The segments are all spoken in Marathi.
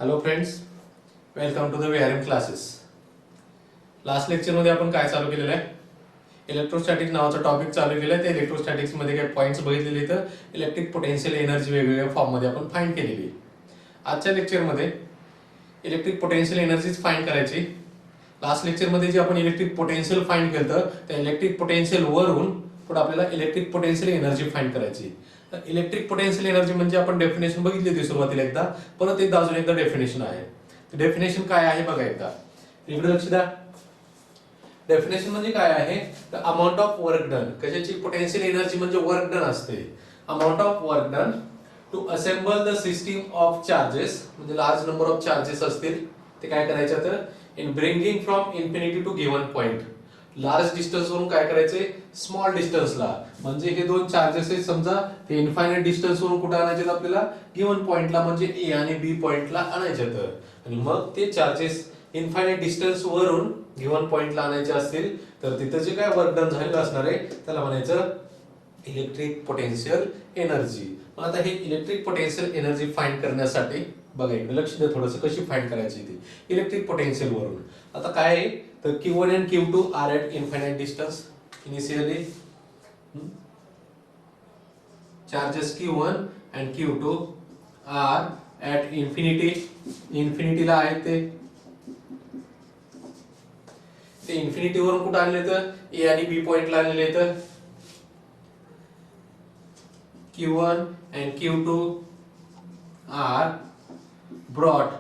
Hello friends, welcome to the VRM classes. Last लेक्चरमध्ये आपण काय चालू केलेलं आहे? इलेक्ट्रोस्टॅटिक नावाचा टॉपिक चालू केला आहे. त्या इलेक्ट्रोस्टॅटिक्स मध्ये काही पॉईंट्स बघितलेले, तर इलेक्ट्रिक पोटेन्शियल एनर्जी वेगवेगळ्या फॉर्ममध्ये आपण फाइंड केलेली. आजच्या लेक्चरमध्ये इलेक्ट्रिक पोटेन्शियल एनर्जीच फाइंड करायची. लास्ट लेक्चरमध्ये जे आपण इलेक्ट्रिक पोटेन्शियल फाइंड केलं, त्या इलेक्ट्रिक पोटेन्शियल वरून पुढे आपल्याला इलेक्ट्रिक पोटेन्शियल एनर्जी फाइंड करायची. इलेक्ट्रिक पोटेन्शियल एनर्जी म्हणजे आपण डेफिनेशन बघितली होती सुरुवातीला एकदा, परत एकदा अजून एकदा डेफिनेशन आहे. डेफिनेशन काय आहे बघा एकदा, इकडे लक्ष द्या. डेफिनेशन म्हणजे काय आहे? तर अमाऊंट ऑफ वर्क डन. कशाची? पोटेन्शियल एनर्जी म्हणजे वर्क डन असते. Amount of work done to assemble the system of charges, म्हणजे लार्ज नंबर ऑफ चार्जेस असतील ते काय करायचे, तर in bringing from infinity to given point. Large distance वरून काय करायचे, स्मॉल डिस्टन्सला. म्हणजे हे दोन चार्जेस आहेत समजा, ते इन्फायनाइट डिस्टन्स वरून कुठे आणायचे आपल्याला, गिव्हन पॉइंटला, म्हणजे ए आणि बी पॉइंटला आणायचे. तर आणि मग ते चार्जेस इन्फायनाइट डिस्टन्स वरून गिव्हन पॉइंटला आणायचे असतील, तर तिथं जे काय वर्क डन झालेलं असणार आहे त्याला म्हणायचं इलेक्ट्रिक पोटेन्शियल एनर्जी. मग आता हे इलेक्ट्रिक पोटेन्शियल एनर्जी फाइंड करण्यासाठी बघा इकडे लक्ष द्या थोडंसं, कशी फाइंड करायची ती इलेक्ट्रिक पोटेन्शियल वरून. आता काय आहे, तर Q1 and Q2 are at infinite distance initially. Charges Q1 and Q2 are at infinity. Infinity ला आहेत ते इन्फिनिटी वरून कुठे आणले, तर ए आणि बी पॉइंटला आणले. तर Q1 and Q2 are brought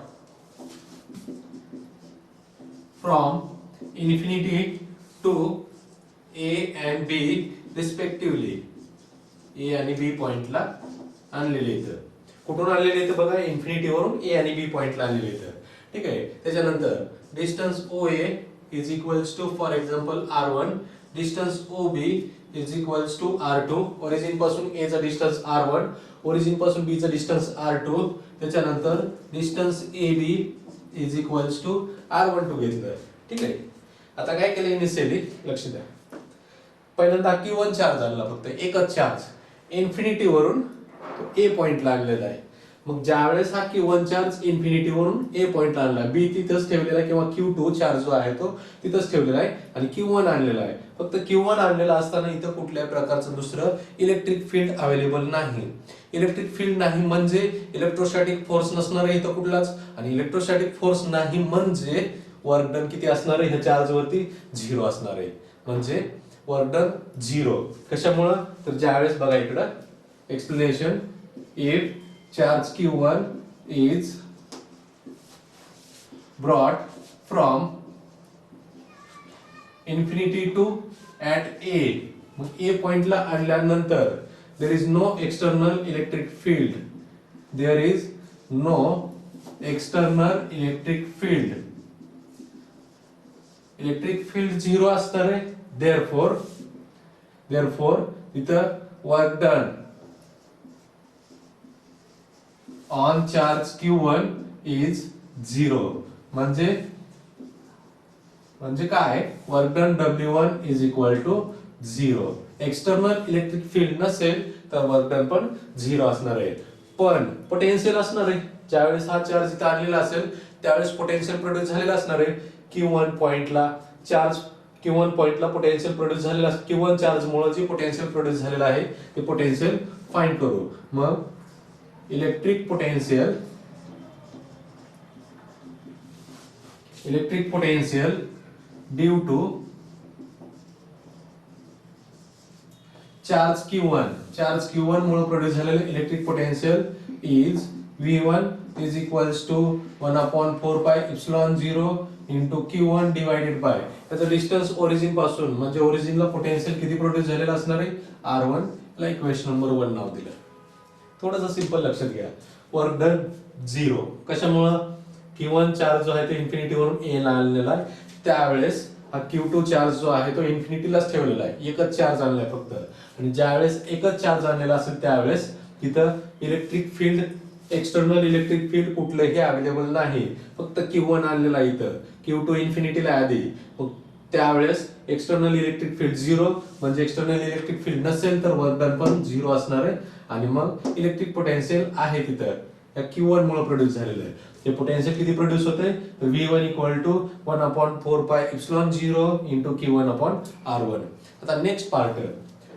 from infinity to A and B respectively. A आणि B पॉइंटला आणलेले इथं. कुठून आणलेले इथं बघा, इन्फिनिटी वरून A आणि B पॉइंटला आणलेले इथं. ठीक आहे. त्याच्यानंतर distance OA is equals to for example R1, distance OB is equals to R2. Origin पासून A चा डिस्टन्स R1, ओरिजिन पासून B चा डिस्टन्स R2. त्याच्यानंतर distance AB is equals to R12 घेतलं. ठीक आहे. आता काय केलं इनिशियली, लक्ष द्या. पहिल्यांदा Q1 चार्ज आणला, फक्त एकच चार्ज इन्फिनिटी वरून ए पॉइंटला आणलेला आहे. मग ज्या वेळेस हा Q1 चार्ज इन्फिनिटी वरून ए पॉइंटला आणला, बी तिथंच ठेवलेला आहे, किंवा Q2 चार्ज जो आहे तो तिथंच ठेवलेला आहे, आणि Q1 आणलेला आहे. फक्त Q1 आणलेला असताना इथं कुठल्याही प्रकारचं दुसरं इलेक्ट्रिक फील्ड अवेलेबल नाही. इलेक्ट्रिक फील्ड नाही म्हणजे इलेक्ट्रोस्टॅटिक फोर्स नसणार आहे इथं कुठलाच, आणि इलेक्ट्रोस्टॅटिक फोर्स नाही म्हणजे वर्क डन किती असणार आहे, ह्या चार्ज वरती 0 असणार आहे. म्हणजे वर्क डन 0. कशामुळं, तर ज्यावेळेस बघा इकडं explanation, if charge Q1 is brought from infinity to at A, मग A पॉइंटला आणल्यानंतर there is no external electric field. There is no external electric field. Electric field 0 असणार आहे. therefore इथं work done on charge Q1 is 0. म्हणजे काय, work done W1 is equal to 0. External electric field नसेल तर वर्क डन पण 0 असणार आहे. पण पोटेन्शियल असणार आहे. ज्यावेळेस हा चार्ज इथं आणलेला असेल त्यावेळेस पोटेन्शियल प्रोड्यूस झालेला असणार आहे. Q1 पॉइंटला पोटेन्शियल प्रोड्यूस झालेला, Q1 चार्ज मुळे जे पोटेन्शियल प्रोड्यूस झालेला आहे ते पोटेन्शियल फाइंड करू. मग electric potential due to charge Q1 मुळे प्रोड्यूस झालेलं electric potential is V1 is equals to 1/4 pi epsilon 0 into Q1 divided by, त्याचं डिस्टन्स ओरिजिन पासून, म्हणजे ओरिजिनला पोटेन्शियल किती प्रोड्यूस झालेला असणार आहे, R1 ला इक्वेशन नंबर 1 नाव दिलं. थोडंसं सिंपल लक्षात घ्या. Work done 0. कशामुळं, Q1 चार्ज जो आहे तो इन्फिनिटी वरून ए ला आणलेला आहे, त्यावेळेस हा Q2 चार्ज जो आहे तो इन्फिनिटीलाच ठेवलेला आहे, एकच चार्ज आणलाय फक्त. आणि ज्यावेळेस एकच चार्ज आणलेला असेल त्यावेळेस तिथं electric field, external electric field कुठलंही अवेलेबल नाही, फक्त Q1 आणलेला आहे इथं. Q2 इन्फिनिटीला आधी, मग त्यावेळेस एक्सटर्नल इलेक्ट्रिक फील्ड 0, म्हणजे एक्सटर्नल इलेक्ट्रिक फील्ड नसेल तर वर्क डन पण 0 असणार आहे. आणि मग इलेक्ट्रिक पोटेन्शियल आहे तिथं या Q1 मुळे प्रोड्यूस झालेलं आहे. ते पोटेन्शियल किती प्रोड्यूस होते तर V1 equal to 1/4πε0 into Q1/R1. आता नेक्स्ट पार्ट,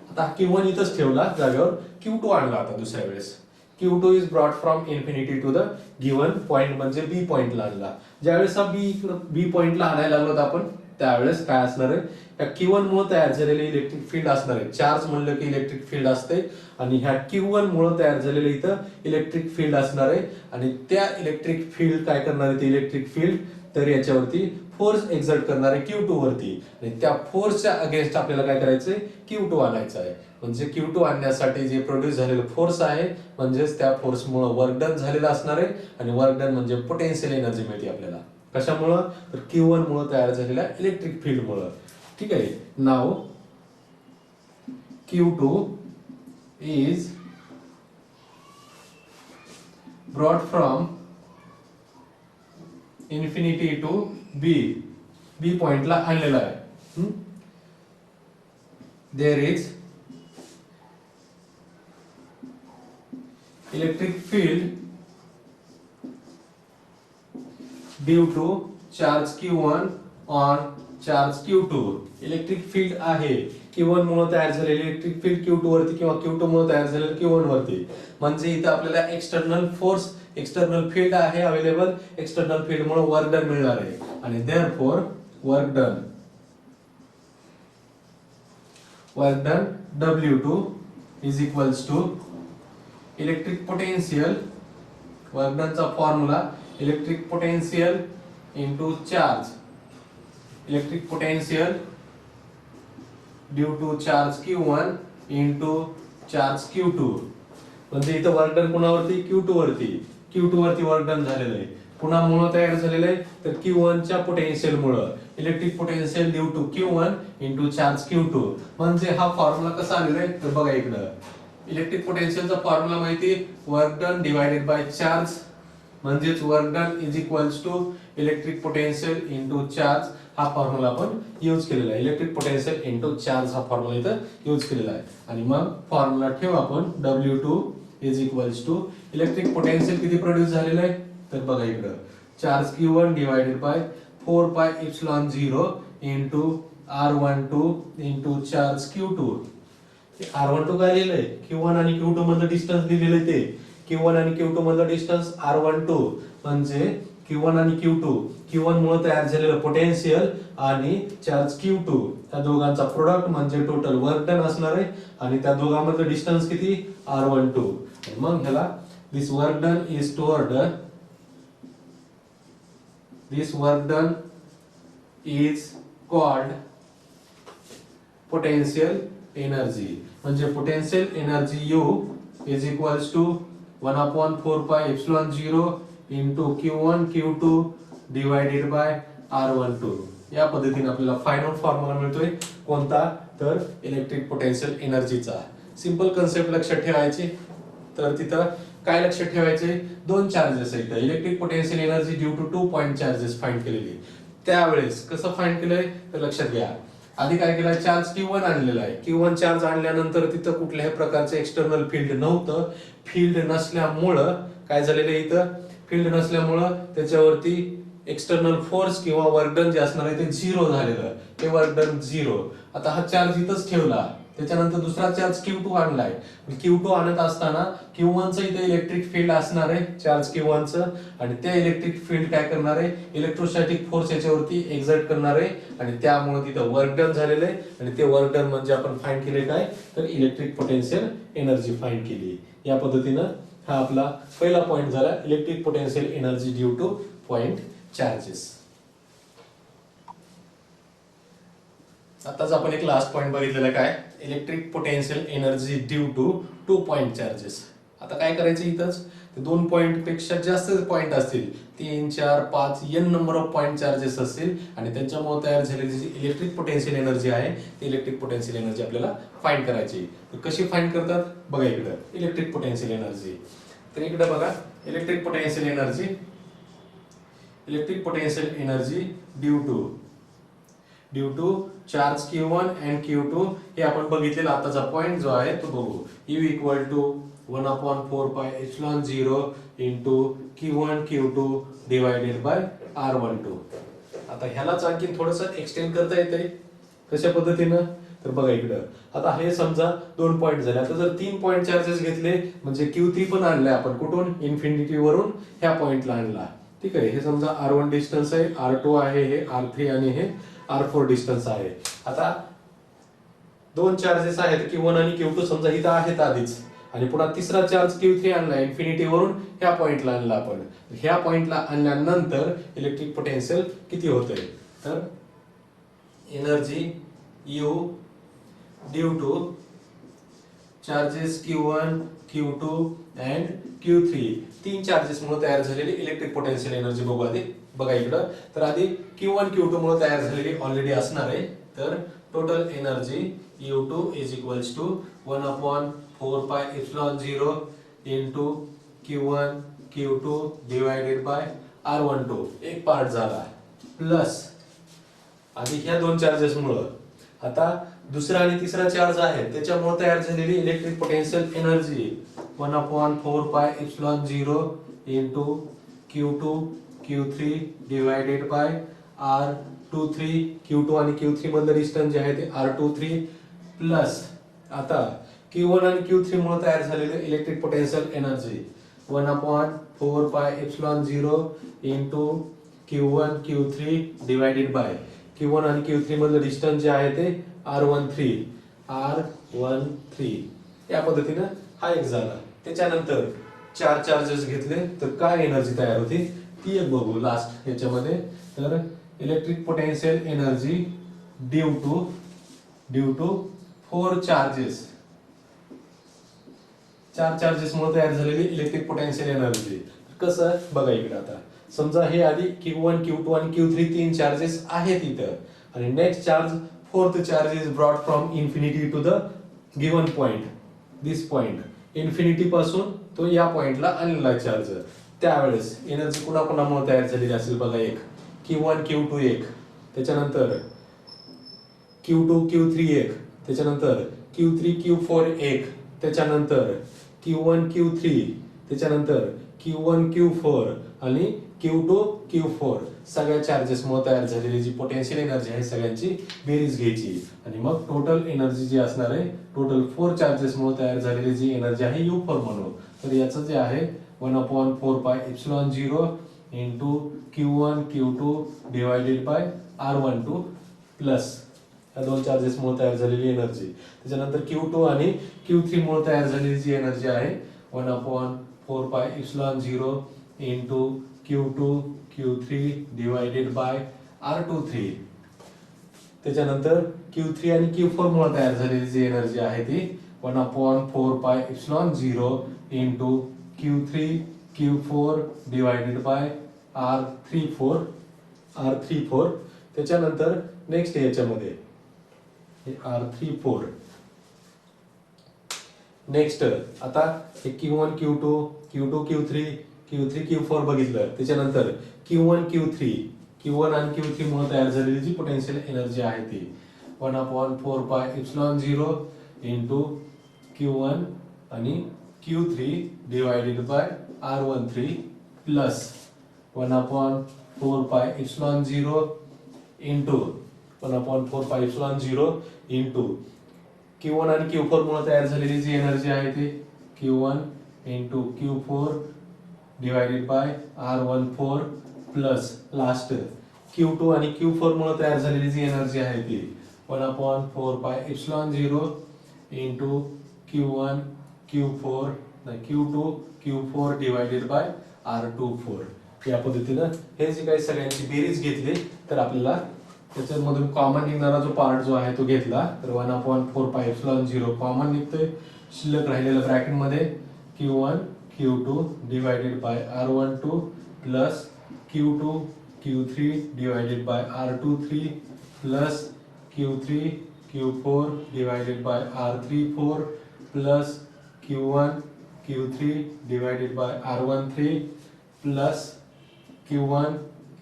आता Q1 इथंच ठेवला जागेवर, Q2 आणला आता दुसऱ्या वेळेस. Q2 is brought from infinity to the given point, म्हणजे बी पॉइंटला आणला. ज्यावेळेस हा बी पॉइंटला आणायला लागलो आपण त्यावेळेस काय असणार आहे, या Q1 मुळे तयार झालेले इलेक्ट्रिक फील्ड असणार आहे. चार्ज म्हणलं की इलेक्ट्रिक फील्ड असते आणि ह्या Q1 मुळे तयार झालेले इथं इलेक्ट्रिक फील्ड असणार आहे. आणि त्या इलेक्ट्रिक फील्ड काय करणार आहे, ते इलेक्ट्रिक फील्ड तर याच्यावरती फोर्स एक्झर्ट करणार आहे Q2 वरती. आणि त्या फोर्सच्या अगेन्स्ट आपल्याला काय करायचंय, Q2 आणायचं आहे. म्हणजे Q2 आणण्यासाठी जे प्रोड्यूस झालेलं फोर्स आहे, म्हणजेच त्या फोर्समुळे वर्क डन झालेलं असणार आहे. आणि वर्क डन म्हणजे पोटेन्शियल एनर्जी मिळते आपल्याला. कशामुळं तर Q1 मुळे तयार झालेल्या इलेक्ट्रिक फील्ड मुळे. ठीक आहे. नाव Q2 is brought from infinity to B पॉइंटला आणलेला आहे. There is electric field due to charge Q1 on charge Q2. Electric field आहे Q1 मुळे तयार झालेले इलेक्ट्रिक फील्ड Q2 वरती किंवा Q2 मुळे तयार झालेले Q1 वरती. म्हणजे इथं आपल्याला एक्सटर्नल फोर्स, एक्सटर्नल फील्ड आहे अवेलेबल. एक्सटर्नल फील्ड मुळे वर्क डन मिळणार आहे. आणि therefore work done W2 is equals to electric potential, work डनचा formula electric potential into charge, electric potential due to charge Q1 into charge Q2. म्हणजे इथं वर्क डन कोणावरती, Q2 वरती. Q2 वरती वर्क डन झालेलं आहे. पुन्हा मुळे तयार झालेलं आहे तर Q1 च्या पोटेन्शियल मुळे electric potential due to Q1 into charge Q2. म्हणजे हा फॉर्म्युला कसा आलेला आहे तर बघा इकडं, इलेक्ट्रिक पोटेन्शियलचा फॉर्म्युला माहिती, work done divided by charge, म्हणजेच work done is equals to electric potential into charge. हा फॉर्म्युला आपण यूज केलेला आहे. इलेक्ट्रिक पोटेन्शियल इंटू चार्ज हा फॉर्म्युला इथं यूज केलेला आहे. आणि मग फॉर्म्युला ठेवू आपण W2 is equals to electric potential किती प्रोड्यूस झालेलं आहे तर बघा इकडं, charge Q1 divided by 4πε0 into R12 into charge Q2. R12 काय लिहिलंय, Q1 आणि Q2 मधलं डिस्टन्स दिलेलं आहे. ते Q1 आणि Q2 मधलं डिस्टन्स R12 म्हणजे Q1 आणि Q1 मुळे तयार झालेलं पोटेन्शियल आणि चार्ज Q2 त्या दोघांचा प्रोडक्ट म्हणजे टोटल वर्क डन असणार आहे. आणि त्या दोघांमधलं डिस्टन्स किती, R12. मग ह्याला this work done is toward, this work done is called potential energy. म्हणजे potential energy U is equals to 1/4πε0 into Q1 Q2 divided by R12. या पद्धतीने आपल्याला फायनल फॉर्म्युला मिळतोय. कोणता तर इलेक्ट्रिक पोटेन्शियल एनर्जीचा. सिंपल कन्सेप्ट लक्षात ठेवायची. तर तिथं काय लक्षात ठेवायचे, दोन चार्जेस आहेत. Electric potential energy due to 2 point charges find केलेली. त्यावेळेस कसं फाइंड केलंय तर लक्षात घ्या, आधी काय केलंय, चार्ज Q1 आणलेला आहे. Q1 चार्ज आणल्यानंतर तिथं कुठल्याही प्रकारचे एक्सटर्नल फील्ड नव्हतं. फील्ड नसल्यामुळं काय झालेलं आहे, इथं फील्ड नसल्यामुळं त्याच्यावरती एक्सटर्नल फोर्स किंवा वर्क डन जे असणार आहे ते 0 झालेलं. ते वर्क डन 0. आता हा चार्ज इथंच ठेवला. त्याच्यानंतर दुसरा चार्ज Q2 आणलाय. Q2 आणत असताना Q1 चं इथे इलेक्ट्रिक फील्ड असणार आहे, चार्ज Q1 चं. आणि ते इलेक्ट्रिक फील्ड काय करणार आहे, इलेक्ट्रोस्टॅटिक फोर्स याच्यावरती एक्झर्ट करणार आहे. आणि त्यामुळे तिथं वर्क डन झालेलं आहे. आणि ते वर्क डन म्हणजे आपण फाइंड केले काय तर इलेक्ट्रिक पोटेन्शियल एनर्जी फाइंड केली. या पद्धतीनं हा आपला पहिला पॉइंट झाला, electric potential energy due to point charges. आताच आपण एक लास्ट पॉइंट बघितलेला, काय electric potential energy due to 2 point charges. आता काय करायचं, इथंच 2 पॉइंट पेक्षा जास्त पॉइंट असतील, 3, 4, 5 n number of point charges असतील आणि त्यांच्यामुळे तयार झालेली जी इलेक्ट्रिक पोटेन्शियल एनर्जी आहे ती इलेक्ट्रिक पोटेन्शियल एनर्जी आपल्याला फाइंड करायची. तर कशी फाइंड करतात बघा इकडं, इलेक्ट्रिक पोटेन्शियल एनर्जी. तर इकडे बघा, electric potential energy due to charge Q1 and Q2 हे आपण बघितलेला आताचा पॉइंट जो आहे तो बघू. U equal to 1/4πε0 into Q1 Q2 divided by R12. आता ह्यालाच आणखी थोडंसं एक्सटेंड करता येते कशा पद्धतीनं, तर बघा इकडं आता हे समजा 2 पॉईंट झाले. आता जर 3 पॉईंट चार्जेस घेतले म्हणजे Q3 पण आणलाय आपण कुठून, इन्फिनिटी वरून ह्या पॉइंटला आणला. ठीक आहे, हे समजा R1 डिस्टन्स आहे, R2 आहे, हे R3 आणि हे R4 डिस्टन्स आहे. आता 2 चार्जेस आहेत Q1 आणि Q2 समजा इथं आहेत आधीच, आणि पुन्हा तिसरा चार्ज Q3 आणला इन्फिनिटी वरून ह्या पॉइंटला आणला आपण. ह्या पॉइंटला आणल्यानंतर इलेक्ट्रिक पोटेन्शियल किती होतंय, तर energy U due two charges Q1, Q2 and Q3, 3 charges मुळे तयार झालेली इलेक्ट्रिक पोटेन्शियल एनर्जी बघू आधी. बघा इकडं, तर आधी Q1 Q2 मुळे तयार झालेली ऑलरेडी असणार आहे. तर total energy U2 is equals to 1/4πε0 into Q1 Q2 divided by R12, एक पार्ट झाला, प्लस आधी ह्या 2 चार्जेस मुळे आता दुसरा आणि तिसरा चार्ज आहे त्याच्यामुळे तयार झालेली electric potential energy 1/4πε0 into Q2 Q3 divided by R23. Q2 आणि Q3 मधलं डिस्टन्स जे आहे ते R23, प्लस आता Q1 आणि Q3 मुळे तयार झालेले electric potential energy 1/4πε0 into Q1 Q3 divided by Q1 आणि Q3 मधलं डिस्टन्स जे आहे ते R13 या पद्धतीनं हा एक झाला. त्याच्यानंतर 4 चार्जेस घेतले तर काय एनर्जी तयार होती ती एक बघू लास्ट याच्यामध्ये. तर electric potential energy due to 4 charges, 4 charges मुळे तयार झालेली इलेक्ट्रिक पोटेन्शियल एनर्जी कसं बघा इकडे. आता समजा हे आधी Q1 Q2 आणि Q3 3 चार्जेस आहेत इथं, आणि next charge fourth charge is brought from infinity to the given point, this point infinity पासून तो या पॉइंटला आणलेला चार्ज. त्यावेळेस एनर्जी कुणाकुणामुळे तयार झालेली असेल बघा, एक Q1 Q2 एक, त्याच्यानंतर Q2 Q3 एक, त्याच्यानंतर Q3 Q4 एक, त्याच्यानंतर Q1 Q3, त्याच्यानंतर Q1 Q4 आणि Q2 Q4 सगळ्या चार्जेस मुळे तयार झालेली जी पोटेन्शियल एनर्जी आहे सगळ्यांची बेरीज घ्यायची, आणि मग टोटल एनर्जी जी असणार आहे टोटल 4 चार्जेस मुळे तयार झालेली जी एनर्जी आहे U4 म्हणू. तर याचं जे आहे 1/4πε0 into Q1 Q2 divided by R12 plus या 2 चार्जेस मुळे तयार झालेली एनर्जी. त्याच्यानंतर Q2 आणि Q3 मुळे तयार झालेली जी एनर्जी आहे 1/4πε0 into Q2 Q3 divided by R23. त्याच्यानंतर Q3 आणि Q4 मुळे तयार झालेली जी एनर्जी आहे ती 1/4πε0 into Q3 Q4 divided by R34. त्याच्यानंतर नेक्स्ट याच्यामध्ये R34. नेक्स्ट आता Q1 Q2 Q3 Q4 बघितलं, त्याच्यानंतर Q1 आणि Q3 मुळे तयार झालेली जी पोटेन्शियल एनर्जी आहे ती 1/4πε0 इंटू Q1 आणि Q3 divided bye R13 plus 1/4πε0 into Q1 आणि Q4 मुळे तयार झालेली जी एनर्जी आहे ती Q1 into Q4 divided by R14 plus last Q2 आणि Q4 मुळे तयार झालेली जी एनर्जी आहे ती 1/4πε0 into Q1 Q4 Q2 Q4 divided by R24. या पद्धतीनं हे जे काही सगळ्यांची बेरीज घेतली तर आपल्याला त्याच्यामधून कॉमन निघणारा जो पार्ट जो आहे तो घेतला तर 1/4πε0 कॉमन निघतोय. शिल्लक राहिलेल्या ब्रॅकेट मध्ये Q1 Q2 divided by R12 plus Q2 Q3 divided by R23 plus Q3 Q4 divided by R34 plus Q1 Q3 divided bye R13 plus Q1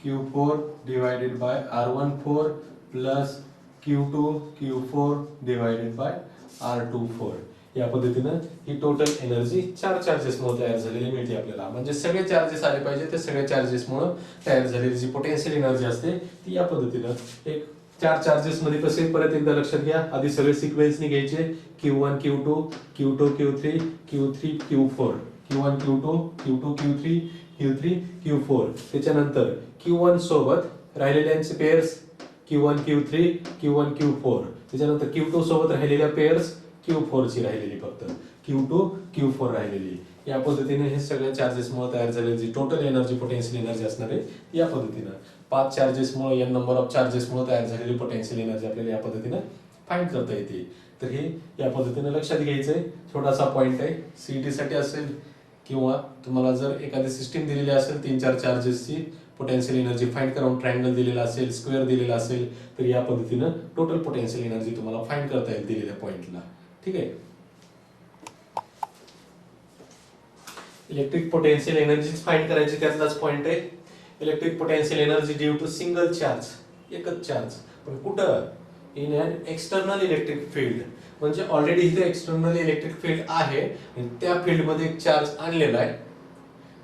Q4 divided by R14 plus Q2 Q4 divided by R24. या पद्धतीनं ही टोटल एनर्जी 4 चार्जेसमुळे तयार झालेली मिळते आपल्याला. म्हणजे सगळे चार्जेस आले पाहिजे, ते सगळ्या चार्जेसमुळे तयार झालेली जी पोटेन्शियल एनर्जी असते ती या पद्धतीनं एक 4 चार्जेस मध्ये कसे परत एकदा लक्षात घ्या. आधी सगळे सिक्वेन्सनी घ्यायचे Q1 Q2 Q2 Q3 Q3 Q4 Q1 Q2 Q2 Q3 Q3 Q4. त्याच्यानंतर Q1 सोबत राहिलेल्यांचे pairs Q1 Q3 Q1 Q4. त्याच्यानंतर Q2 सोबत राहिलेल्या पेअर्स Q4 ची राहिलेली फक्त Q2 Q4 राहिलेली. या पद्धतीने हे सगळ्या चार्जेसमुळे तयार झालेली जी टोटल एनर्जी पोटेन्शियल एनर्जी असणार आहे या पद्धतीनं 5 चार्जेसमुळे n नंबर ऑफ चार्जेसमुळे तयार झालेली पोटेन्शियल एनर्जी आपल्याला या पद्धतीनं फाइंड करता येते. तर हे या पद्धतीने लक्षात घ्यायचंय. छोटासा पॉइंट आहे, सीईटी साठी असेल किंवा तुम्हाला जर एखादी सिस्टीम दिलेली असेल 3-4 चार्जेसची पोटेन्शियल एनर्जी फाइंड करून ट्रायंगल दिलेला असेल, स्क्वेअर दिलेला असेल, तर या पद्धतीनं टोटल पोटेन्शियल एनर्जी तुम्हाला फाइंड करता येईल दिलेल्या पॉइंटला. ठीक आहे. इलेक्ट्रिक पोटेन्शियल एनर्जी फाइंड करायची, त्यातलाच पॉइंट आहे. Electric potential energy due to single charge, एकच चार्ज, पण कुठं? In an external electric field. म्हणजे ऑलरेडी इथे एक्सटर्नल इलेक्ट्रिक फील्ड आहे आणि त्या फील्ड मध्ये एक चार्ज आणलेला आहे.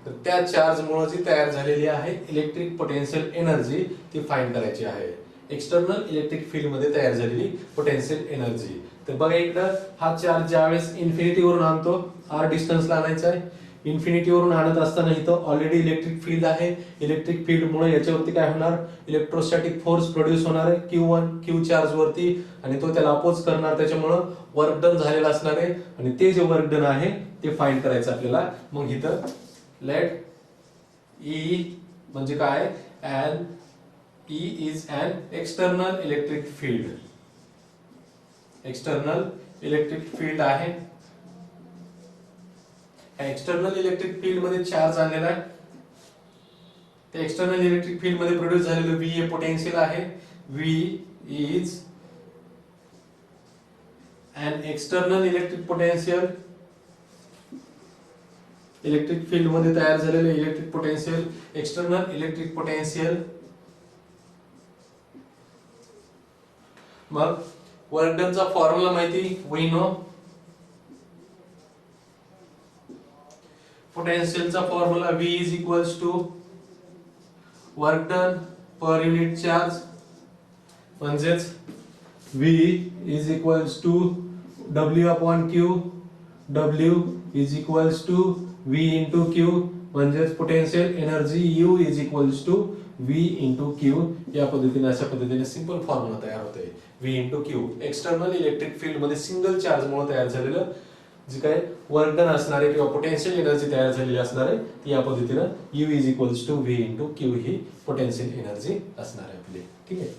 तर त्या चार्ज मुळे जी तयार झालेली आहे इलेक्ट्रिक पोटेन्शियल एनर्जी ती फाइंड करायची आहे. एक्सटर्नल इलेक्ट्रिक फील्ड मध्ये तयार झालेली पोटेन्शियल एनर्जी. तर बघा इकडं हा चार्ज ज्यावेळेस इन्फिनिटी वरून आणतो, r डिस्टन्सला आणायचा आहे. इन्फिनिटी वरून आणत असताना इथं ऑलरेडी इलेक्ट्रिक फील्ड आहे. इलेक्ट्रिक फील्ड मुळे याच्यावरती काय होणार? इलेक्ट्रोस्टॅटिक फोर्स प्रोड्यूस होणार आहे Q1 Q चार्ज वरती, आणि तो त्याला अपोज करणार, त्याच्यामुळे वर्क डन झालेला असणार आहे. आणि ते जे वर्क डन आहे ते फाइंड करायचं आपल्याला. मग इथं लेट E म्हणजे काय? E is an external electric field. External electric field आहे. एक्सटर्नल इलेक्ट्रिक फील्ड मध्ये चार्ज आणलेला आहे. त्या एक्सटर्नल इलेक्ट्रिक फील्ड मध्ये प्रोड्यूस झालेलं V हे पोटेन्शियल आहे. V is an external electric potential. Electric field मध्ये तयार झालेले electric potential, external electric potential. मग वर्क डनचा फॉर्म्युला माहिती, वी नो. पोटेन्शियलचा formula V is equals to work done per unit charge, म्हणजेच V is equals to W upon Q. W is equals to V into Q, म्हणजेच potential energy U is equals to V into Q. या पद्धतीने अशा पद्धतीने सिंपल फॉर्म्युला तयार होते. V into Q external electric field मध्ये सिंगल चार्ज मुळे तयार झालेलं जे काय वर्क डन असणार आहे किंवा पोटेन्शियल एनर्जी तयार झालेली असणार आहे ती या पद्धतीनं U is equals to V into Q ही पोटेन्शियल एनर्जी असणार आहे आपली. ठीक आहे.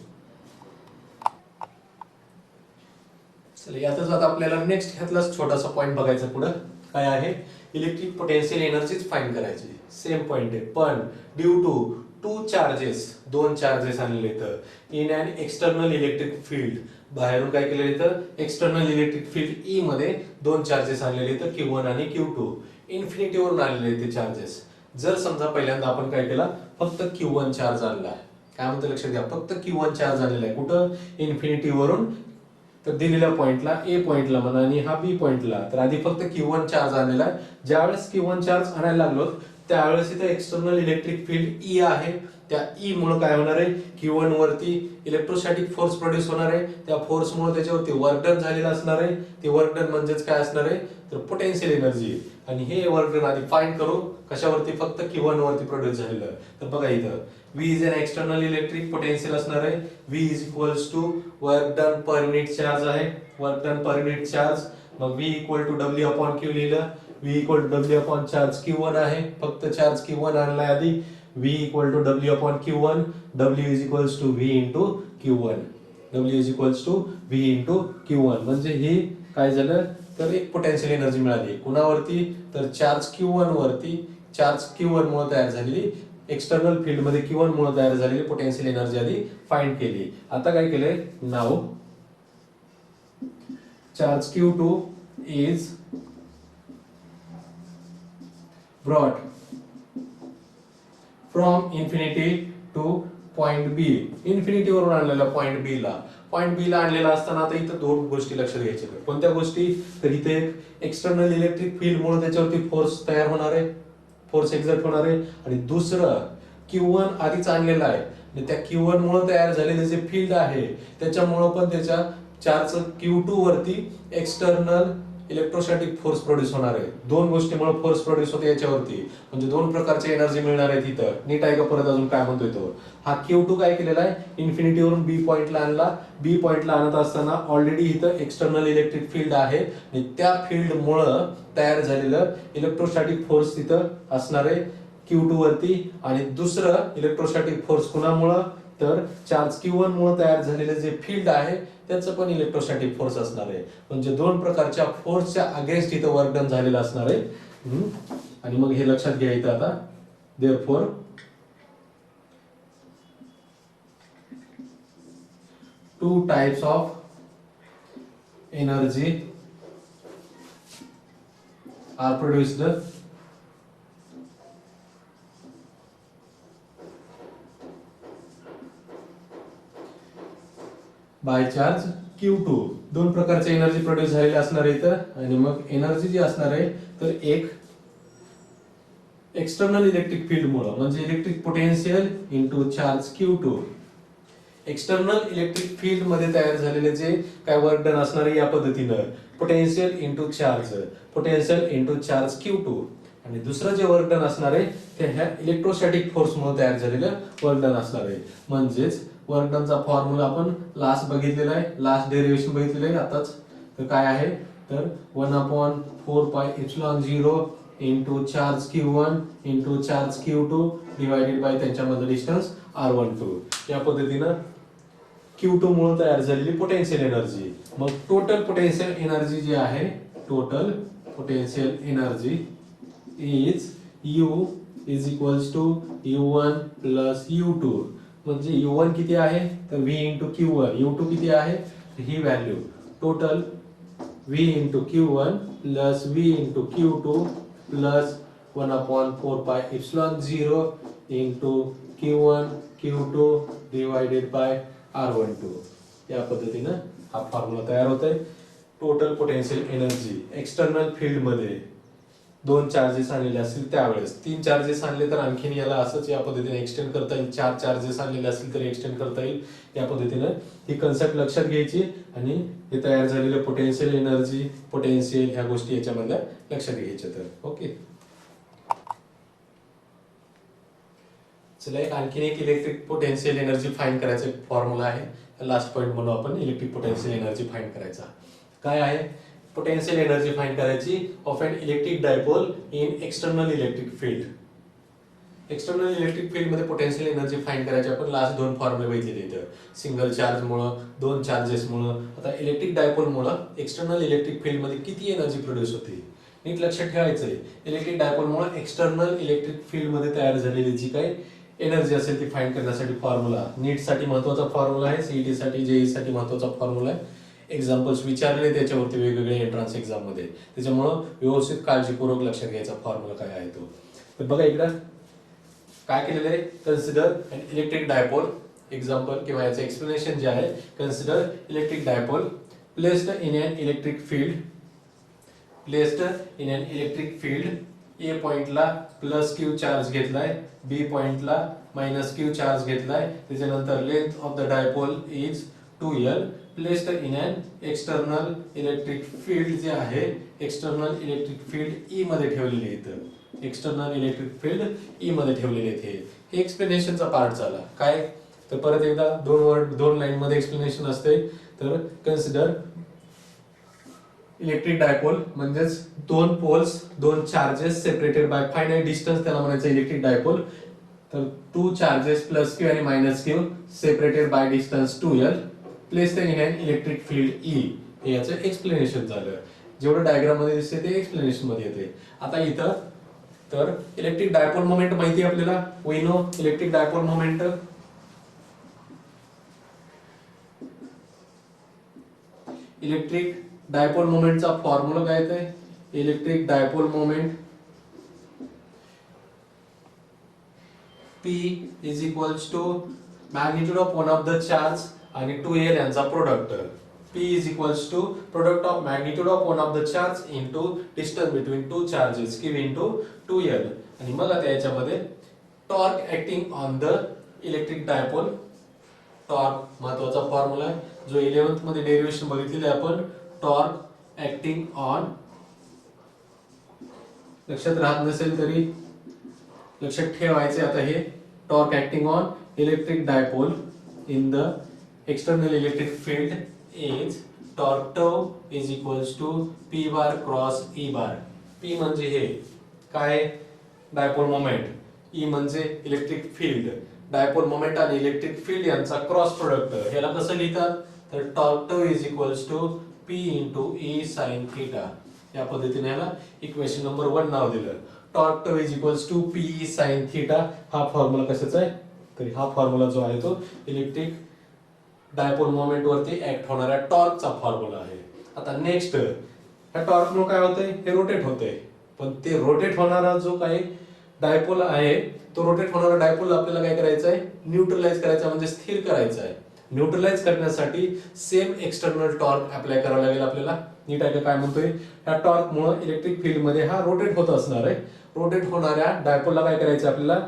चला यातच आता आपल्याला नेक्स्ट ह्यातलाच छोटासा पॉइंट बघायचा. पुढे काय आहे? इलेक्ट्रिक पोटेन्शियल एनर्जीच फाइंड करायची. सेम पॉइंट आहे, पण ड्यू टू दोन चार्जेस आणलेले तर in an external electric field. बाहेरून काय केलेलं इथं? एक्सटर्नल इलेक्ट्रिक फील्ड E मध्ये दोन चार्जेस आणलेले तर Q1 आणि Q2. इन्फिनिटी वरून आलेले ते चार्जेस. जर समजा पहिल्यांदा आपण काय केला, फक्त Q1 चार्ज आणला, काय म्हणतं लक्षात घ्या, फक्त Q1 चार्ज आणलेला आहे. कुठं? इन्फिनिटी वरून. तर दिलेल्या पॉइंटला A पॉइंटला म्हणा आणि हा B पॉइंटला. तर आधी फक्त Q1 चार्ज आणलेला आहे. ज्यावेळेस Q1 चार्ज आणायला लागलो त्यावेळेस इथे एक्सटर्नल इलेक्ट्रिक फील्ड E आहे. त्या E मुळे काय होणार आहे? Q1 वरती इलेक्ट्रोस्टॅटिक फोर्स प्रोड्यूस होणार आहे. त्या फोर्स मुळे त्याच्यावरती वर्क डन झालेला असणार आहे. ते वर्क डन म्हणजेच काय असणार आहे? तर पोटेन्शियल एनर्जी. आणि हे वर्क डन आधी फाइंड करू कशावरती? फक्त Q1 वरती प्रोड्यूस झालेलं. तर बघा इथं V is an external electric potential असणार आहे. V is equals to work done per unit charge आहे. Work done per unit charge. मग V equal to W upon Q लिहिलं. V equal to W upon charge Q1 आहे. फक्त चार्ज Q1 आणलाय आधी. V equal to W upon Q1. W is equals to V into Q1. W is equals to V into Q1. म्हणजे हे काय झालं तर एक पोटेन्शियल एनर्जी मिळाली. कुणावरती? तर चार्ज Q1 वरती. चार्ज Q1 मुळे तयार झालेली एक्सटर्नल फील्ड मध्ये Q1 मुळे तयार झालेली पोटेन्शियल एनर्जी आधी फाइंड केली. आता काय केलंय? Now charge Q2 is brought from infinity to point B, infinity वरून आणलेला पॉइंट बी ला. पॉइंट बी ला आणलेला असताना आता इथं दोन गोष्टी लक्षात घ्यायच्या. कोणत्या गोष्टी? तर इथे एक एक्सटर्नल इलेक्ट्रिक फील्ड मुळे त्याच्यावरती फोर्स तयार होणार आहे, फोर्स एक्झर्ट होणार आहे. आणि दुसरं Q1 आधीच आणलेला आहे आणि त्या Q1 मुळे तयार झालेले जे फील्ड आहे त्याच्यामुळे पण त्याच्या चार्ज Q2 वरती एक्सटर्नल इलेक्ट्रोस्टॅटिक फोर्स प्रोड्यूस होणार आहे. दोन गोष्टीमुळे फोर्स प्रोड्यूस होते याच्यावरती, म्हणजे दोन प्रकारची एनर्जी मिळणार आहे तिथं. नीट आहे का? परत अजून काय म्हणतोय तो, हा Q2 काय केलेला आहे, इन्फिनिटी वरून बी पॉइंटला आणला. बी पॉइंटला आणत असताना ऑलरेडी इथं एक्सटर्नल इलेक्ट्रिक फील्ड आहे आणि त्या फील्ड मुळे तयार झालेलं इलेक्ट्रोस्टॅटिक फोर्स तिथं असणार आहे Q2 वरती. आणि दुसरं इलेक्ट्रोस्टॅटिक फोर्स कुणामुळं, तर चार्ज Q1 मुळे तयार झालेले जे फील्ड आहे त्याचं पण इलेक्ट्रोस्टॅटिक फोर्स असणार आहे. म्हणजे दोन प्रकारच्या फोर्सच्या अगेन्स्ट इथं वर्क डन झालेलं असणार आहे. आणि मग हे लक्षात घ्या इथं आता, therefore two types of energy are produced by charge Q2. दोन प्रकारचे एनर्जी प्रोड्यूस झालेले असणार आहे इथं. आणि मग एनर्जी जी असणार आहे तर एक एक्सटर्नल इलेक्ट्रिक फील्ड मुळे, म्हणजे electric potential into charge Q2. External electric field मध्ये तयार झालेले जे काय वर्क डन असणार आहे या पद्धतीनं, potential into charge, potential into charge Q2. आणि दुसरं जे वर्क डन असणार आहे ते ह्या इलेक्ट्रोस्टॅटिक फोर्स मुळे तयार झालेलं वर्क डन असणार आहे. म्हणजेच वर्क डनचा फॉर्म्युला आपण लास्ट बघितलेला आहे, लास्ट डेरिव्हेशन बघितलेलं आहे आताच. तर काय आहे, तर 1/4πε0 into charge Q1 into charge Q2 divided by त्यांच्यामधलं डिस्टन्स R12. या पद्धतीनं Q2 मुळे तयार झालेली पोटेन्शियल एनर्जी. मग टोटल पोटेन्शियल एनर्जी जी आहे, total potential energy is U is equals to U1 plus U2. म्हणजे U1 किती आहे, तर V इंटू Q1. U2 किती आहे, ही value total V into Q1 plus V into Q2 plus 1/4πε0 into Q1 Q2 divided by R12. या पद्धतीनं हा फॉर्म्युला तयार होतोय. Total potential energy external field मध्ये दोन चार्जेस आणलेले असतील त्यावेळेस, तीन चार्जेस आणले तर आणखीन याला असंच या पद्धतीने एक्सटेंड करता येईल. चार चार्जेस आणलेले असतील तर एक्सटेंड करता येईल. या पद्धतीनं ही कन्सेप्ट लक्षात घ्यायची आणि हे तयार झालेलं पोटेन्शियल एनर्जी, पोटेन्शियल ह्या गोष्टी याच्यामधल्या लक्षात घ्यायच्या. तर ओके, चला एक आणखीन एक इलेक्ट्रिक पोटेन्शियल एनर्जी फाइंड करायचा एक फॉर्म्युला आहे. लास्ट पॉइंट म्हणून आपण इलेक्ट्रिक पोटेन्शियल एनर्जी फाइंड करायचा. काय आहे, पोटेन्शियल एनर्जी फाइंड करायची of an electric dipole in external electric field. External electric field मध्ये पोटेन्शियल एनर्जी फाइंड करायची. आपण लास्ट दोन फॉर्म्युले बघितले इथं, सिंगल चार्ज मुळे, दोन चार्जेस मुळे. आता इलेक्ट्रिक डायपोल मुळे एक्सटर्नल इलेक्ट्रिक फील्ड मध्ये किती एनर्जी प्रोड्यूस होते नीट लक्षात ठेवायचंय. इलेक्ट्रिक डायपोल मुळे एक्सटर्नल इलेक्ट्रिक फील्ड मध्ये तयार झालेली जी काही एनर्जी असेल ती फाइंड करण्यासाठी फॉर्म्युला, नीट साठी महत्त्वाचा फॉर्म्युला आहे, सीईटी साठी, जेई साठी महत्त्वाचा फॉर्म्युला आहे. एक्झाम्पल्स विचारले त्याच्यावरती वेगवेगळे एंट्रन्स एक्झाम मध्ये, त्याच्यामुळं व्यवस्थित काळजीपूर्वक लक्षात घ्यायचा फॉर्म्युला काय आहे तो. तर बघा इकडं काय केलेलं आहे, consider an electric dipole. Example किंवा याचं एक्सप्लेनेशन जे आहे, consider electric dipole placed in an electric field, placed in an electric field. A पॉइंटला प्लस Q चार्ज घेतलाय, बी पॉइंटला मायनस Q चार्ज घेतलाय. त्याच्यानंतर length of the dipole is 2L. Placed in an external electric field जे आहे, एक्सटर्नल इलेक्ट्रिक फील्ड ई मध्ये ठेवलेली आहे. इथं एक्सटर्नल इलेक्ट्रिक फील्ड ई मध्ये ठेवलेले आहेत. हे एक्सप्लेनेशनचा पार्ट झाला. काय, तर परत एकदा दोन लाईन मध्ये एक्सप्लेनेशन असते. तर कन्सिडर इलेक्ट्रिक डायपोल म्हणजेच दोन पोल्स, दोन charges separated by finite distance, त्याला म्हणायचं इलेक्ट्रिक डायपोल. तर टू चार्जेस प्लस Q आणि minus Q separated by distance 2L, placed in an electric field E. हे याचं एक्सप्लेनेशन झालं. जेवढं डायग्राम मध्ये दिसते ते एक्सप्लेनेशन मध्ये येते. आता इथं तर इलेक्ट्रिक डायपोल मोमेंट माहिती आहे आपल्याला, we know electric dipole moment. Electric dipole मोमेंटचा फॉर्म्युला काय आहे, electric dipole moment P is equals to magnitude of one of the charge आणि 2l यांचा product. P is equals to product of magnitude of one of the charge into distance between two charges Q into 2l. आणि मग आता याच्यामध्ये torque acting on the electric dipole. Torque महत्वाचा फॉर्म्युला आहे जो 11th मध्ये डेरिव्हेशन बघितलेली आहे आपण. टॉर्क ऍक्टिंग ऑन, लक्षात राहत नसेल तरी लक्षात ठेवायचे आता हे. Torque acting on electric dipole in the external electric field is torque tau is equals to P bar cross E bar. P म्हणजे हे काय, डायपोल मोमेंट. E म्हणजे इलेक्ट्रिक फील्ड. डायपोल मोमेंट आणि इलेक्ट्रिक फील्ड यांचा क्रॉस प्रोडक्ट. ह्याला कसं लिहितात तर torque tau is equals to P into E sin theta. या पद्धतीने ह्याला इक्वेशन नंबर 1 नाव दिलं. Torque tau is equals to P E sin theta. हा फॉर्म्युला कशाचा आहे तरी हा फॉर्म्युला जो आहे तो इलेक्ट्रिक डायपोल मोमेंट वरती ऍक्ट होणाऱ्या टॉर्कचा फॉर्म्युला आहे. आता नेक्स्ट, ह्या टॉर्क मुळे काय होतंय, हे रोटेट होतंय. पण ते रोटेट होणारा जो काही डायपोल आहे तो रोटेट होणारा डायपोल आपल्याला काय करायचं आहे, न्यूट्रलाइज करायचा म्हणजे स्थिर करायचा आहे. न्यूट्रलाइज करण्यासाठी सेम एक्सटर्नल टॉर्क अप्लाय करावा लागेल आपल्याला. नीट आहे का काय म्हणतोय, ह्या टॉर्क मुळे इलेक्ट्रिक फील्ड मध्ये हा रोटेट होत असणार आहे. रोटेट होणाऱ्या डायपोलला काय करायचं आपल्याला,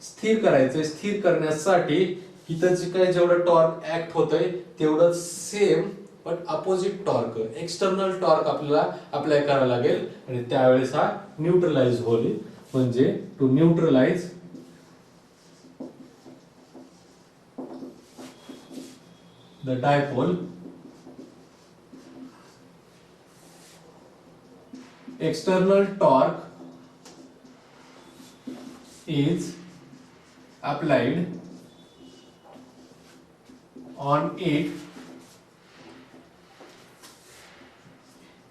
स्थिर करायचंय. स्थिर करण्यासाठी इथं जे काही जेवढं टॉर्क ऍक्ट होतंय तेवढं सेम पण अपोजिट टॉर्क, एक्सटर्नल टॉर्क आपल्याला अप्लाय करावा लागेल आणि त्यावेळेस हा न्यूट्रलाइज होईल. म्हणजे to neutralise the dipole external torque is applied on it.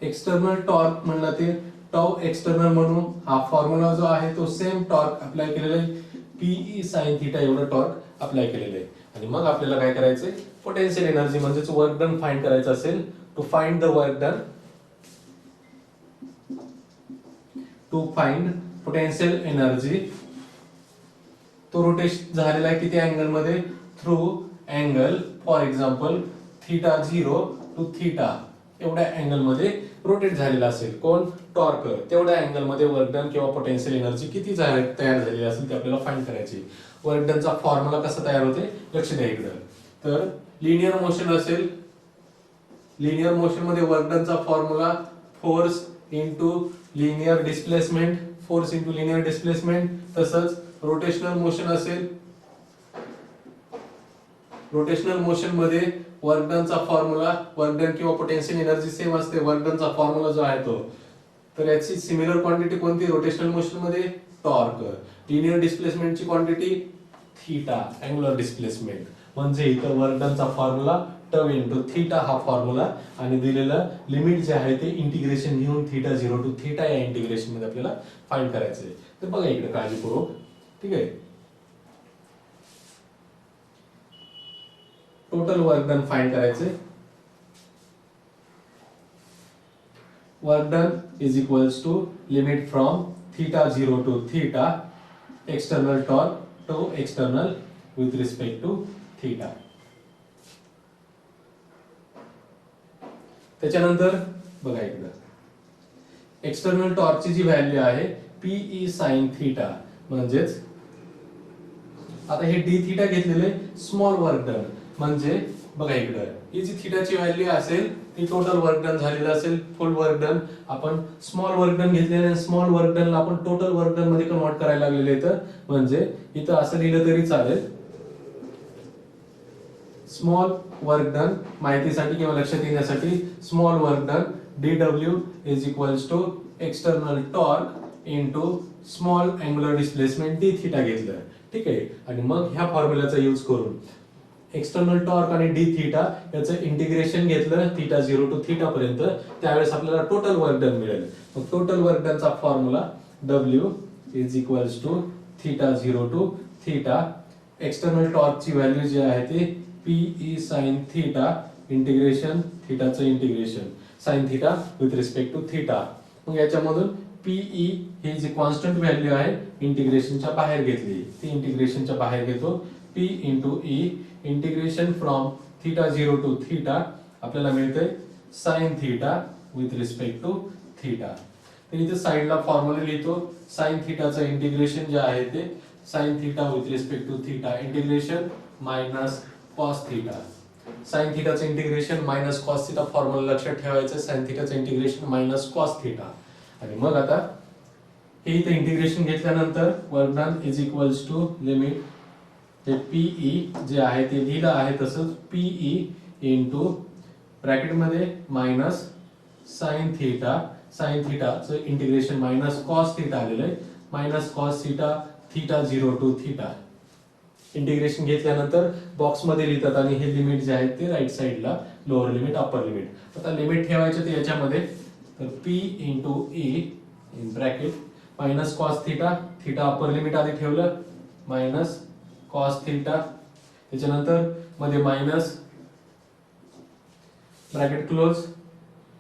External torque म्हणलं ते टाउ एक्सटर्नल म्हणून हा फॉर्म्युला जो आहे तो सेम टॉर्क अप्लाय केलेला आहे. पीई साइन थीटा एवढं टॉर्क अप्लाय केलेलं आहे. आणि मग आपल्याला काय करायचंय, पोटेन्शियल एनर्जी म्हणजेच वर्क डन फाइंड करायचं असेल. To find the work done, to find potential energy, तो रोटेट झालेला आहे किती अँगल मध्ये, through angle for example theta 0 to theta एवढ्या अँगल मध्ये रोटेट झालेला असेल. कोण, टॉर्क. तेवढ्या अँगल मध्ये वर्क डन किंवा पोटेन्शियल एनर्जी किती तयार झालेली असेल ते आपल्याला फाइंड करायची. वर्क डनचा फॉर्म्युला कसा तयार होते लक्ष द्या इकडे. तर लिनियर मोशन असेल, लिनियर मोशन मध्ये वर्क डनचा formula force into linear displacement, force into linear displacement. तसंच रोटेशनल मोशन असेल, रोटेशनल मोशन मध्ये वर्क डनचा फॉर्म्युला, वर्क डन किंवा पोटेन्शियल एनर्जी सेम असते. वर्क डनचा फॉर्म्युला जो आहे तो, तर याची सिमिलर क्वांटिटी कोणती, रोटेशनल मोशन मध्ये टॉर्क. लिनियर डिस्प्लेसमेंटची क्वांटिटी थीटा, अँगुलर डिस्प्लेसमेंट. म्हणजे इथं वर्क डनचा फॉर्म्युला टर्म इनटू थीटा हा फॉर्म्युला आणि दिलेलं लिमिट जे आहे ते इंटिग्रेशन घेऊन थीटा 0 टू थीटा या इंटिग्रेशन मध्ये आपल्याला फाइंड करायचं आहे. तर बघा इकडे काळजीपूर्वक, ठीक आहे. टोटल वर्क डन फाइंड करायचे. Work done is equals to limit from theta 0 to theta external torque to external with respect to theta. त्याच्यानंतर बघा इकडे एक्सटर्नल टॉर्कची जी व्हॅल्यू आहे पीई साइन थीटा, म्हणजेच आता हे डी थीटा घेतलेले स्मॉल वर्क डन. म्हणजे बघा इकडे ही जी थीटाची व्हॅल्यू असेल ती टोटल वर्क डन झालेलं असेल. फुल वर्क डन आपण स्मॉल वर्क डन घेतलेले, स्मॉल वर्क डनला आपण टोटल वर्क डन मध्ये कन्वर्ट करायला लागलेले. तर म्हणजे इथं असं लिहिलं तरी चालेल, स्मॉल वर्क डन माहितीसाठी किंवा लक्षात येण्यासाठी, small work done dw is equals to external torque into small angular displacement D theta घेतलं, ठीक आहे. आणि मग ह्या फॉर्म्युलाचा यूज करून एक्सटर्नल टॉर्क आणि डी थीटा याचं इंटिग्रेशन घेतलं थीटा 0 टू थीटा पर्यंत, त्यावेळेस आपल्याला टोटल वर्क डन मिळेल. मग टोटल वर्क डनचा formula w is equals to theta 0 to theta, external टॉर्कची व्हॅल्यू जी आहे ती P E sine theta integration थीटाचं integration sine theta with respect to theta. मग याच्यामधून पीई ही जी कॉन्स्टंट व्हॅल्यू आहे इंटिग्रेशनच्या बाहेर घेतली, ती इंटिग्रेशनच्या बाहेर घेतो. P into E integration from theta 0 to theta आपल्याला मिळतंय sine theta with respect to theta. तर इथे साइडला फॉर्म्युला लिहितो. साइन थीटाचं इंटिग्रेशन जे आहे ते sine theta with respect to theta integration minus cos theta. Sine थीटाचं integration minus cos theta formula लक्षात ठेवायचं. साइन थीटाचं इंटिग्रेशन मायनस कॉस थीटा. आणि मग आता हे इथे इंटिग्रेशन घेतल्यानंतर work done is equals to limit हे पीई जे आहे ते लिहिलं आहे तसंच पीई इंटू ब्रॅकेटमध्ये मायनस साइन थीटाचं इंटिग्रेशन मायनस कॉस थीटा आलेलं आहे. Minus cos theta theta 0 to theta integration घेतल्यानंतर बॉक्समध्ये लिहितात आणि हे लिमिट जे आहेत ते राईट साइडला लोअर लिमिट अप्पर लिमिट. आता लिमिट ठेवायचे ते याच्यामध्ये तर P into E in bracket minus cos theta upper limit आधी ठेवलं मायनस कॉस थीटा त्याच्यानंतर मध्ये मायनस ब्रॅकेट क्लोज.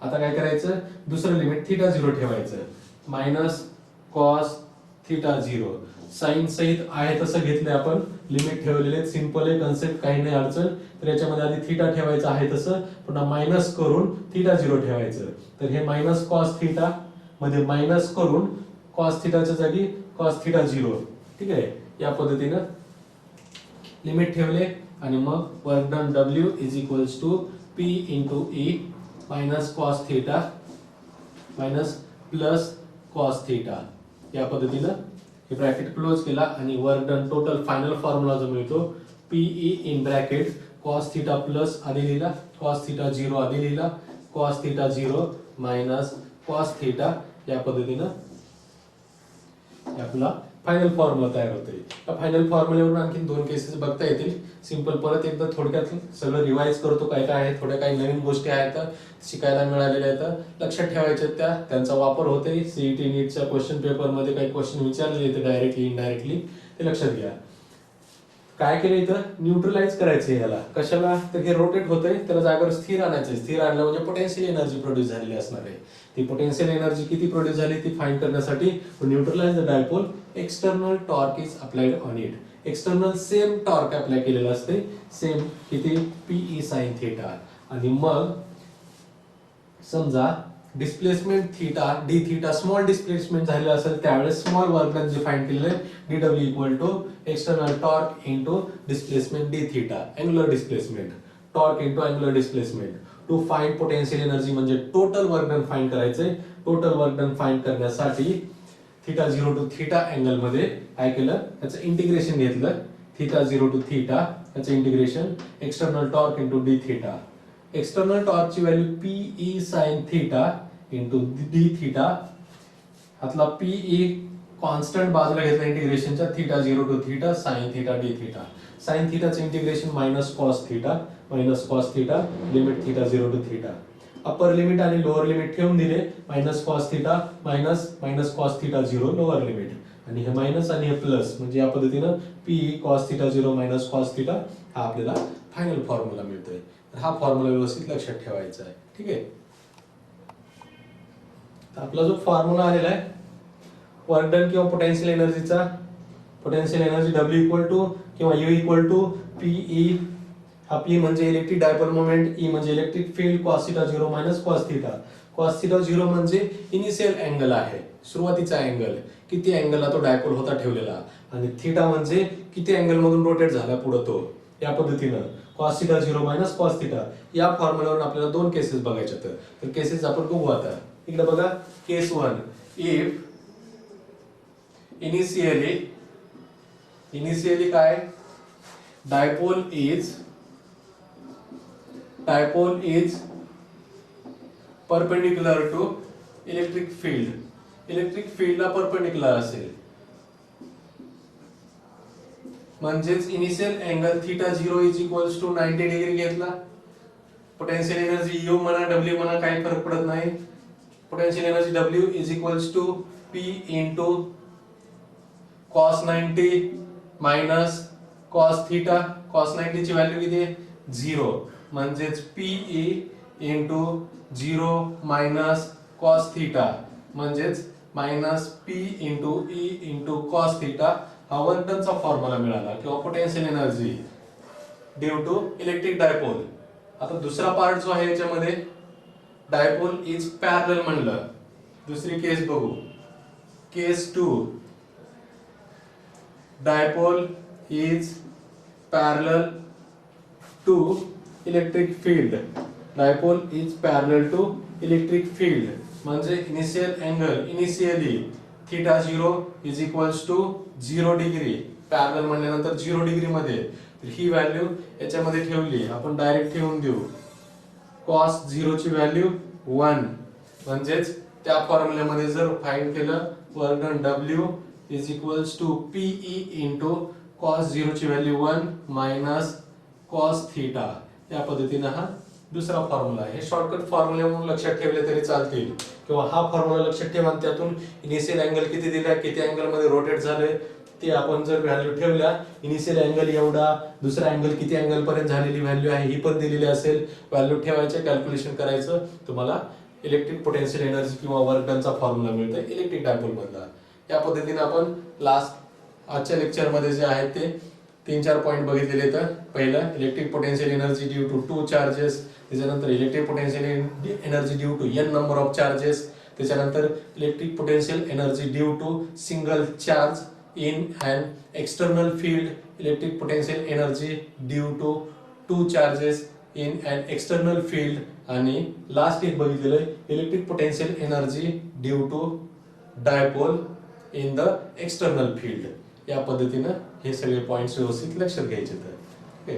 आता काय करायचं दुसरं लिमिट थीटा 0 ठेवायचं मायनस कॉस थीटा 0 साइन सहित आहे तसं घेतलंय आपण लिमिट ठेवलेले सिंपल आहे कन्सेप्ट काही नाही अडचण. तर याच्यामध्ये आधी थीटा ठेवायचं आहे तसं पुन्हा मायनस करून थीटा 0 ठेवायचं. तर हे मायनस कॉस थीटा मध्ये मायनस करून कॉस थीटाच्या जागी कॉस थीटा 0 ठीक आहे. या पद्धतीनं लिमिट ठेवले आणि मग work done W is equals to P into E minus cos theta minus plus cos theta. या पद्धतीनं हे ब्रॅकेट क्लोज केला आणि work done total final formula जो मिळतो PE in bracket cos theta plus आधी लिहिला कॉस थीटा 0 आधी लिहिला cos theta 0 minus cos theta. या पद्धतीनं आपला फायनल फॉर्म्युला तयार होतोय. या फायनल फॉर्म्युल्यावरून आणखी दोन केसेस बघता येतील. सिंपल परत एकदा थोडक्यात सगळं रिवाइज करतो काय काय आहे. थोड्या काही नवीन गोष्टी आहेत शिकायला मिळालेल्या आहेत लक्षात ठेवायच्या त्यांचा वापर होते. सीईटी नीटच्या क्वेश्चन पेपर मध्ये काही क्वेश्चन विचारले येते डायरेक्टली इनडायरेक्टली ते लक्षात घ्या. काय केलं इथं न्यूट्रलाइज करायचं याला कशाला तर हे रोटेट होतंय त्याला जागेवर स्थिर आणायचं. स्थिर आणलं म्हणजे पोटेन्शियल एनर्जी प्रोड्यूस झालेली असणार आहे. ती पोटेन्शियल एनर्जी किती प्रोड्यूस झाली ती फाइंड करण्यासाठी neutralise the dipole external torque is applied on it. External same torque apply केलेला असते सेम किती पीई साइन थीटा. आणि मग समजा displacement theta D theta small displacement झालेलं असेल त्यावेळेस स्मॉल वर्क डन जे फाइंड केलेलं आहे dw equal to external torque into displacement D theta angular displacement torque into angular displacement to find potential energy म्हणजे टोटल वर्क डन फाइंड करायचंय. टोटल वर्क डन फाइंड करण्यासाठी थीटा 0 टू थीटा अँगल मध्ये काय केलं त्याचं इंटिग्रेशन घेतलं थीटा 0 टू थीटा त्याचं integration external torque into d theta. External torque ची value PE sine theta into d theta. हातला पीई कॉन्स्टंट बाजूला घेतला इंटिग्रेशनच्या theta 0 to theta sine theta D theta. Sine थीटाचं integration minus cos theta limit theta 0 to theta. Upper limit आणि लोअर लिमिट ठेवून दिले minus cos theta minus cos theta 0 lower limit आणि हे मायनस आणि हे प्लस म्हणजे या पद्धतीनं PE cos theta 0 minus cos theta हा आपल्याला फायनल फॉर्म्युला मिळतोय. तर हा फॉर्म्युला व्यवस्थित लक्षात ठेवायचा आहे ठीक आहे. आपला जो फॉर्म्युला आलेला आहे वर्क डन किंवा पोटेन्शियल एनर्जीचा potential energy W equal to किंवा U इक्वल टू पीई. हा P म्हणजे इलेक्ट्रिक डायपोल मोमेंट E म्हणजे electric field cos theta 0 minus cos theta. Cos theta 0 म्हणजे इनिशियल अँगल आहे सुरुवातीचा अँगल किती अँगलला तो डायपोल होता ठेवलेला आणि थीटा म्हणजे किती अँगल मधून रोटेट झाला पुढे तो. या पद्धतीनं cos theta 0 minus cos theta. या फॉर्म्युलावरून आपल्याला दोन केसेस बघायचे तर केसेस आपण बघू आता. इकडे बघा केस 1 इफ इनिशियली काय dipole is perpendicular to electric फील्डला परपेंडिक्युलर असेल म्हणजेच initial angle theta 0 is equals to 90 degree घेतला. पोटेन्शियल एनर्जी U म्हणा W म्हणा काही फरक पडत नाही. Potential energy W is equals to P into cos 90 minus cos theta. cos 90 ची व्हॅल्यू किती आहे 0 म्हणजेच PE into 0 minus cos theta म्हणजेच minus P into E into cos theta हा वर्क डनचा फॉर्म्युला मिळाला किंवा potential energy due to electric dipole. आता दुसरा पार्ट जो आहे याच्यामध्ये डायपोल इज पॅरलल म्हणलं. दुसरी केस बघू. Case 2 dipole is parallel to electric field. Dipole is parallel to electric field म्हणजे initial angle initially theta 0 is equals to 0 degree. Parallel म्हणल्यानंतर 0 डिग्री मध्ये. तर ही व्हॅल्यू याच्यामध्ये ठेवली आपण डायरेक्ट ठेवून देऊ. cos 0 ची व्हॅल्यू 1 म्हणजेच त्या फॉर्म्युल्यामध्ये जर फाइंड केलं work done W is equals to PE into cos 0 ची व्हॅल्यू 1 मायनस cos थीटा. या पद्धतीने हा दुसरा फॉर्म्युला आहे. हे शॉर्टकट फॉर्म्युला म्हणून लक्षात ठेवले तरी चालतील किंवा हा फॉर्म्युला लक्षात ठेवा आणि त्यातून इनिशियल अँगल किती दिला, किती अँगल मध्ये रोटेट झाले ते आपण जर व्हॅल्यू ठेवल्या, इनिशियल अँगल एवढा, दुसरा अँगल किती अँगल पर्यंत झालेली व्हॅल्यू आहे ही पण दिलेली असेल. व्हॅल्यू ठेवायचे, कॅल्क्युलेशन करायचं, तुम्हाला इलेक्ट्रिक पोटेन्शियल एनर्जी किंवा वर्क डनचा फॉर्म्युला मिळतो इलेक्ट्रिक डायपोल मधला. या पद्धतीने आपण आजच्या लेक्चर मध्ये जे आहेत ते 3-4 पॉइंट बघितलेले. तर पहिलं electric potential energy due to 2 charges, त्याच्यानंतर electric potential energy due to n number of charges, त्याच्यानंतर electric potential energy due to single charge in an external field, electric potential energy due to 2 charges in an external field आणि लास्ट एक बघितलेलं electric potential energy due to dipole in the external field. या पद्धतीने हे सगळे पॉइंट्स व्यवस्थित लक्षात घ्यायचे. तर ओके.